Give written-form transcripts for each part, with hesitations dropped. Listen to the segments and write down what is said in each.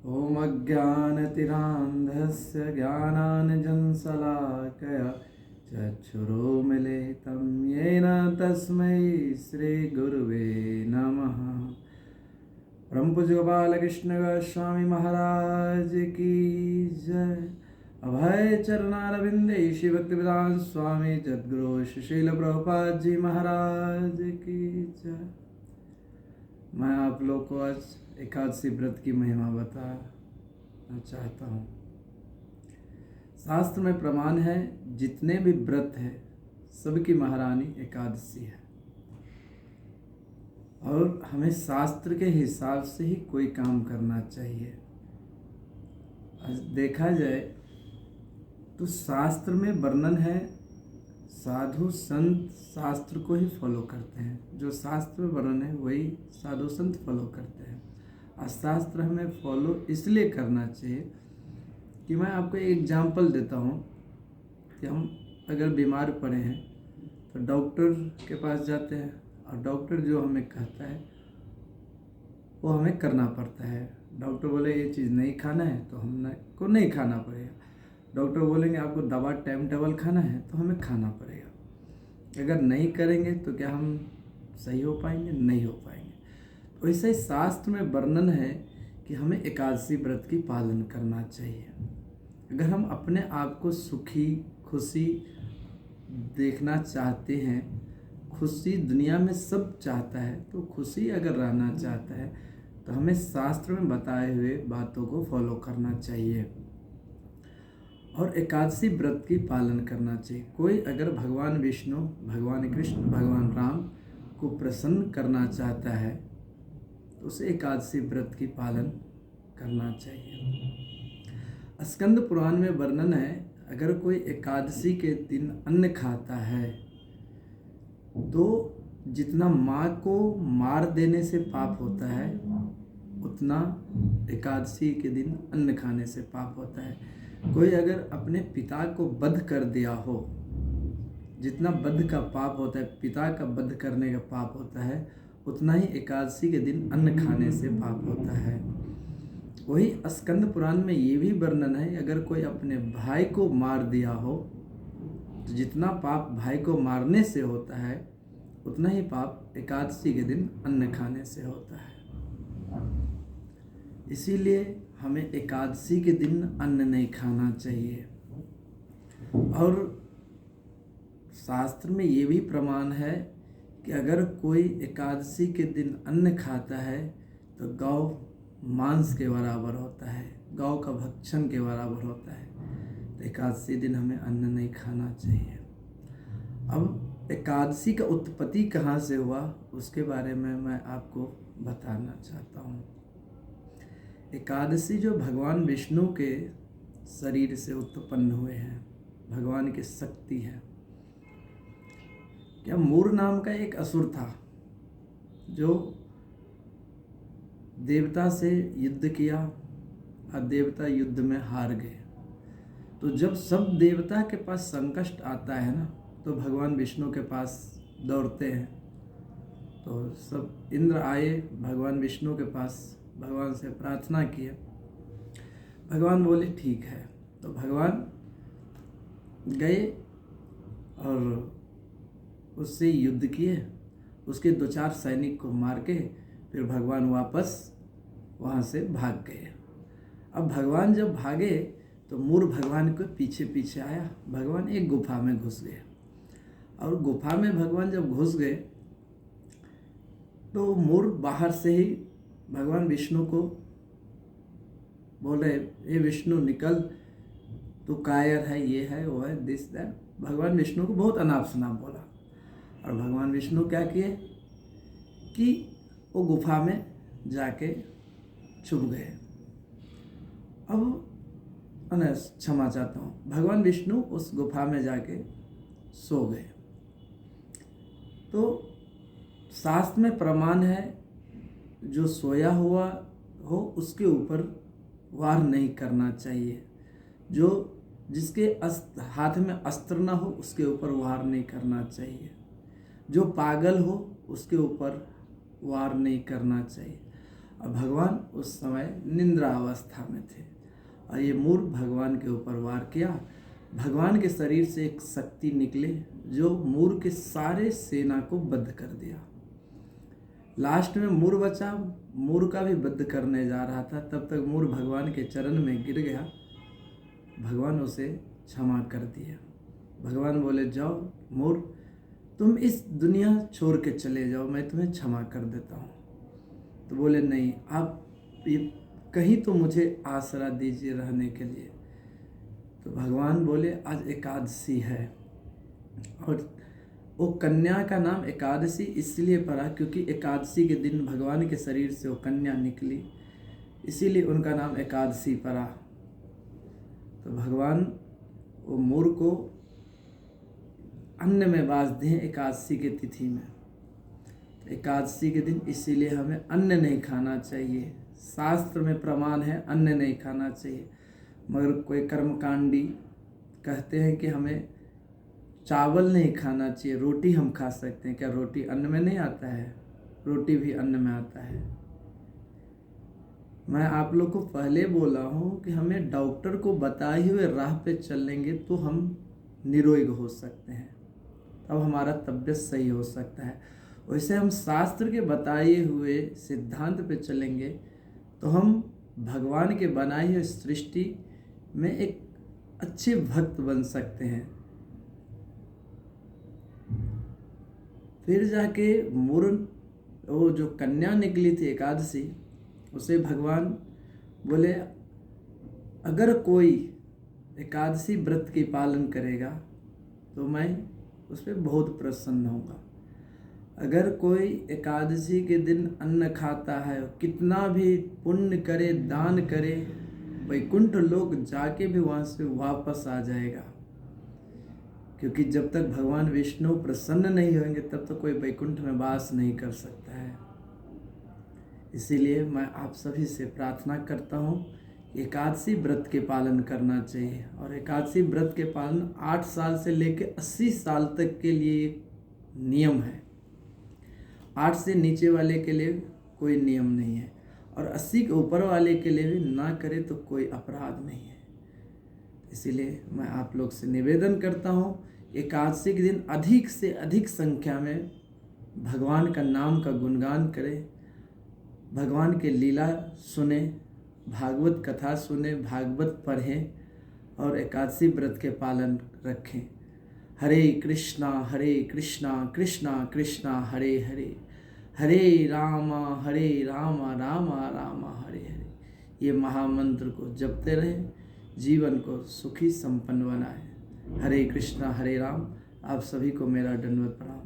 ॐ अज्ञानतिरान्धस्य ज्ञानाञ्जनशलाकया चक्षुरुन्मीलितं येन तस्मै श्रीगुरुवे नमः। परम पूज्य गोपाल कृष्ण गोस्वामी महाराज की जय। अभय चरणारविंदे श्री भक्तिवेदांत स्वामी जगद्गुरु श्रील प्रभुपाद जी महाराज की जय। मैं आप लोग को आज एकादशी व्रत की महिमा बताना चाहता हूँ। शास्त्र में प्रमाण है, जितने भी व्रत है सबकी महारानी एकादशी है, और हमें शास्त्र के हिसाब से ही कोई काम करना चाहिए। आज देखा जाए तो शास्त्र में वर्णन है, साधु संत शास्त्र को ही फॉलो करते हैं। जो शास्त्र में वर्णन है वही साधु संत फॉलो करते हैं। और शास्त्र हमें फॉलो इसलिए करना चाहिए कि मैं आपको एक एग्जांपल देता हूँ कि हम अगर बीमार पड़े हैं तो डॉक्टर के पास जाते हैं, और डॉक्टर जो हमें कहता है वो हमें करना पड़ता है। डॉक्टर बोले ये चीज़ नहीं खाना है तो हमको नहीं खाना पड़ेगा। डॉक्टर बोलेंगे आपको दवा टाइम टेबल खाना है तो हमें खाना पड़ेगा। अगर नहीं करेंगे तो क्या हम सही हो पाएंगे? नहीं हो पाएंगे। तो ऐसे शास्त्र में वर्णन है कि हमें एकादशी व्रत की पालन करना चाहिए। अगर हम अपने आप को सुखी खुशी देखना चाहते हैं, खुशी दुनिया में सब चाहता है, तो खुशी अगर रहना चाहता है तो हमें शास्त्र में बताए हुए बातों को फॉलो करना चाहिए और एकादशी व्रत की पालन करना चाहिए। कोई अगर भगवान विष्णु, भगवान कृष्ण, भगवान राम को प्रसन्न करना चाहता है तो उसे एकादशी व्रत की पालन करना चाहिए। स्कंद पुराण में वर्णन है, अगर कोई एकादशी के दिन अन्न खाता है तो जितना माँ को मार देने से पाप होता है उतना एकादशी के दिन अन्न खाने से पाप होता है। कोई अगर अपने पिता को वध कर दिया हो, जितना वध का पाप होता है, पिता का वध करने का पाप होता है, उतना ही एकादशी के दिन अन्न खाने से पाप होता है। वही स्कंद पुराण में ये भी वर्णन है, अगर कोई अपने भाई को मार दिया हो तो जितना पाप भाई को मारने से होता है उतना ही पाप एकादशी के दिन अन्न खाने से होता है। इसीलिए हमें एकादशी के दिन अन्न नहीं खाना चाहिए। और शास्त्र में ये भी प्रमाण है कि अगर कोई एकादशी के दिन अन्न खाता है तो गौ मांस के बराबर होता है, गौ का भक्षण के बराबर होता है। तो एकादशी दिन हमें अन्न नहीं खाना चाहिए। अब एकादशी का उत्पत्ति कहाँ से हुआ उसके बारे में मैं आपको बताना चाहता हूँ। एकादशी जो भगवान विष्णु के शरीर से उत्पन्न हुए हैं, भगवान की शक्ति है। क्या मूर नाम का एक असुर था जो देवता से युद्ध किया और देवता युद्ध में हार गए। तो जब सब देवता के पास संकट आता है ना, तो भगवान विष्णु के पास दौड़ते हैं। तो सब इंद्र आए भगवान विष्णु के पास, भगवान से प्रार्थना किए। भगवान बोले ठीक है। तो भगवान गए और उससे युद्ध किए, उसके 2-4 सैनिक को मार के फिर भगवान वापस वहाँ से भाग गए। अब भगवान जब भागे तो मूर भगवान के पीछे पीछे आया। भगवान एक गुफा में घुस गए, और गुफा में भगवान जब घुस गए तो मूर बाहर से ही भगवान विष्णु को बोल रहे, ये विष्णु निकल, तू कायर है, ये है, वो है, दिस दैट। भगवान विष्णु को बहुत अनाप शनाप बोला, और भगवान विष्णु क्या किए कि वो गुफा में जाके छुप गए। अब क्षमा चाहता हूँ, भगवान विष्णु उस गुफा में जाके सो गए। तो शास्त्र में प्रमाण है, जो सोया हुआ हो उसके ऊपर वार नहीं करना चाहिए। जो जिसके हाथ में अस्त्र ना हो उसके ऊपर वार नहीं करना चाहिए। जो पागल हो उसके ऊपर वार नहीं करना चाहिए। और भगवान उस समय निद्रा अवस्था में थे और ये मूर्ख भगवान के ऊपर वार किया। भगवान के शरीर से एक शक्ति निकले जो मूर के सारे सेना को बद्ध कर दिया। लास्ट में मूर बचा, मूर का भी बद्ध करने जा रहा था, तब तक मूर भगवान के चरण में गिर गया। भगवान उसे क्षमा कर दिया। भगवान बोले, जाओ मूर, तुम इस दुनिया छोड़ के चले जाओ, मैं तुम्हें क्षमा कर देता हूँ। तो बोले, नहीं, आप ये कहीं तो मुझे आसरा दीजिए रहने के लिए। तो भगवान बोले, आज एकादशी है। और वो कन्या का नाम एकादशी इसलिए पड़ा क्योंकि एकादशी के दिन भगवान के शरीर से वो कन्या निकली, इसीलिए उनका नाम एकादशी पड़ा। तो भगवान वो मूर को अन्न में बांध दिए एकादशी के तिथि में। तो एकादशी के दिन इसीलिए हमें अन्न नहीं खाना चाहिए। शास्त्र में प्रमाण है अन्न नहीं खाना चाहिए, मगर कोई कर्मकांडी कहते हैं कि हमें चावल नहीं खाना चाहिए, रोटी हम खा सकते हैं। क्या रोटी अन्न में नहीं आता है? रोटी भी अन्न में आता है। मैं आप लोग को पहले बोला हूँ कि हमें डॉक्टर को बताए हुए राह पे चलेंगे तो हम निरोग हो सकते हैं, तब हमारा तबीयत सही हो सकता है। वैसे हम शास्त्र के बताए हुए सिद्धांत पे चलेंगे तो हम भगवान के बनाई हुई सृष्टि में एक अच्छे भक्त बन सकते हैं। फिर जाके वो जो कन्या निकली थी एकादशी, उसे भगवान बोले, अगर कोई एकादशी व्रत की पालन करेगा तो मैं उस पर बहुत प्रसन्न होगा। अगर कोई एकादशी के दिन अन्न खाता है, कितना भी पुण्य करे, दान करे, वैकुंठ लोक जाके भी वहाँ से वापस आ जाएगा। क्योंकि जब तक भगवान विष्णु प्रसन्न नहीं होंगे तब तक कोई वैकुंठ में वास नहीं कर सकता है। इसीलिए मैं आप सभी से प्रार्थना करता हूँ, एकादशी व्रत के पालन करना चाहिए। और एकादशी व्रत के पालन 8 साल से लेकर 80 साल तक के लिए एक नियम है। 8 से नीचे वाले के लिए कोई नियम नहीं है, और 80 के ऊपर वाले के लिए भी ना करे तो कोई अपराध नहीं है। इसीलिए मैं आप लोग से निवेदन करता हूँ, एकादशी के दिन अधिक से अधिक संख्या में भगवान का नाम का गुणगान करें, भगवान के लीला सुने, भागवत कथा सुने, भागवत पढ़ें और एकादशी व्रत के पालन रखें। हरे कृष्णा कृष्णा कृष्णा हरे हरे, हरे रामा रामा रामा हरे हरे। ये महामंत्र को जपते रहें, जीवन को सुखी संपन्न बनाएं। हरे कृष्णा हरे राम। आप सभी को मेरा दंडवत प्रणाम।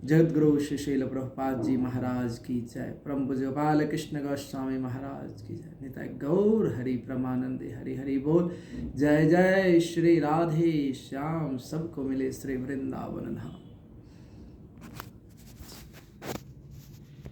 जगत गुरु श्री शैल प्रभुपाद जी महाराज की जय। परम पूज्य गोपाल कृष्ण गोस्वामी महाराज की जय। निताय गौर हरि परमानंदे हरि हरि बोल। जय जय श्री राधे श्याम। सबको मिले श्री वृंदावन धाम।